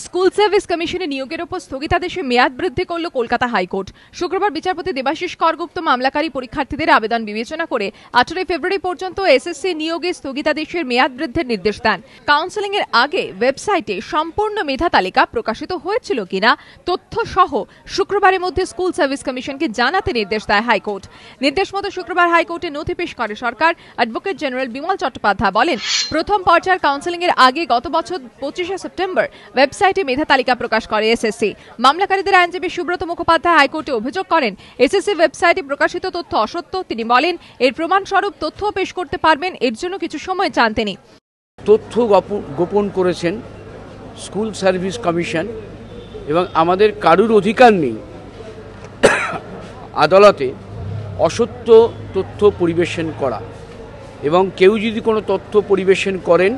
School service কমিশনে নিয়োগের ওপর স্থগিতাদেশে মেয়াদ বৃদ্ধি করল কলকাতা হাইকোর্ট। শুক্রবার বিচারপতি দেবাশিস করগুপ্ত মামলাকারী পরীক্ষার্থীদের আবেদন বিবেচনা করে 18 ফেব্রুয়ারি পর্যন্ত এসএসসি নিয়োগে স্থগিতাদেশের মেয়াদ বৃদ্ধির নির্দেশ দেন। কাউন্সেলিং এর আগে ওয়েবসাইটে সম্পূর্ণ মেধা তালিকা প্রকাশিত হয়েছিল কিনা তথ্য সহ শুক্রবারের মধ্যে স্কুল সার্ভিস কমিশনকে জানাতে নির্দেশ দেয় হাইকোর্ট। নির্দেশ মতো শুক্রবার হাইকোর্টে নথি পেশ করে সরকার। অ্যাডভোকেট জেনারেল বিমল চট্টোপাধ্যায় বলেন, প্রথম পর্যায়ের কাউন্সেলিং এর আগে গত বছর 25 সেপ্টেম্বর ওয়েবসাইটে মেধা তালিকা প্রকাশ করে এসএসসি। মামলাকারীদের আইনজীবী সুব্রত মুখোপাধ্যায় হাইকোর্টে অভিযোগ করেন, এসএসসি ওয়েবসাইটে প্রকাশিত তথ্য অসত্য। তিনি বলেন, এর প্রমাণস্বরূপ তথ্য পেশ করতে পারবেন, এর জন্য কিছু সময় চান তিনি। তথ্য গোপন করেছেন স্কুল সার্ভিস কমিশন এবং আমাদের কারুর অধিকার নেই আদালতে অসত্য তথ্য পরিবেশন করা, এবং কেউ যদি কোনো তথ্য পরিবেশন করেন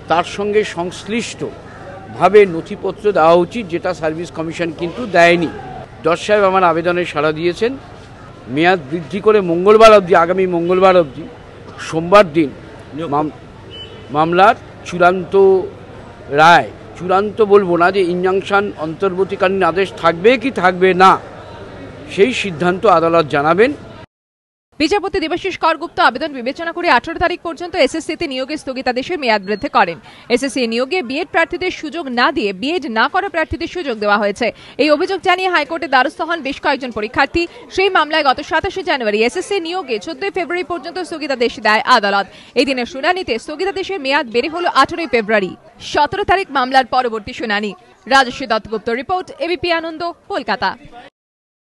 তার সঙ্গে সংশ্লিষ্টভাবে নথিপত্র দেওয়া উচিত, যেটা সার্ভিস কমিশন কিন্তু দেয়নি। জজ সাহেব আমার আবেদনে সাড়া দিয়েছেন, মেয়াদ বৃদ্ধি করে মঙ্গলবার অবধি, আগামী মঙ্গলবার অবধি, সোমবার দিন মামলার চূড়ান্ত রায়, চূড়ান্ত বলবো না, যে ইনজাংশন অন্তর্বর্তীকালীন আদেশ থাকবে কি থাকবে না, সেই সিদ্ধান্ত আদালত জানাবেন। বিচারপতি দেবাশিস করগুপ্ত আবেদন বিবেচনা করে 18 তারিখ পর্যন্ত এসএসসিতে নিয়োগের স্থগিতাদেশের মেয়াদ বৃদ্ধি করেন। এসএসসি নিয়োগে বিএড প্রার্থীদের সুযোগ না দিয়ে বিএড না করা প্রার্থীদের সুযোগ দেওয়া হয়েছে। এই অভিযোগ জানিয়ে হাইকোর্টে দ্বারস্থ হন বেশ কয়েকজন পরীক্ষার্থী। সেই মামলায় গত 27 জানুয়ারি এসএসসি নিয়োগে 14 ফেব্রুয়ারি পর্যন্ত স্থগিতাদেশ দেয় আদালত। এই দিনের শুনানিতে স্থগিতাদেশের মেয়াদ বেড়ে হল 18 ফেব্রুয়ারি। 17 তারিখ মামলার পরবর্তী শুনানি। রাজস্বী দত্তগুপ্ত রিপোর্ট, এবিপি আনন্দ, কলকাতা।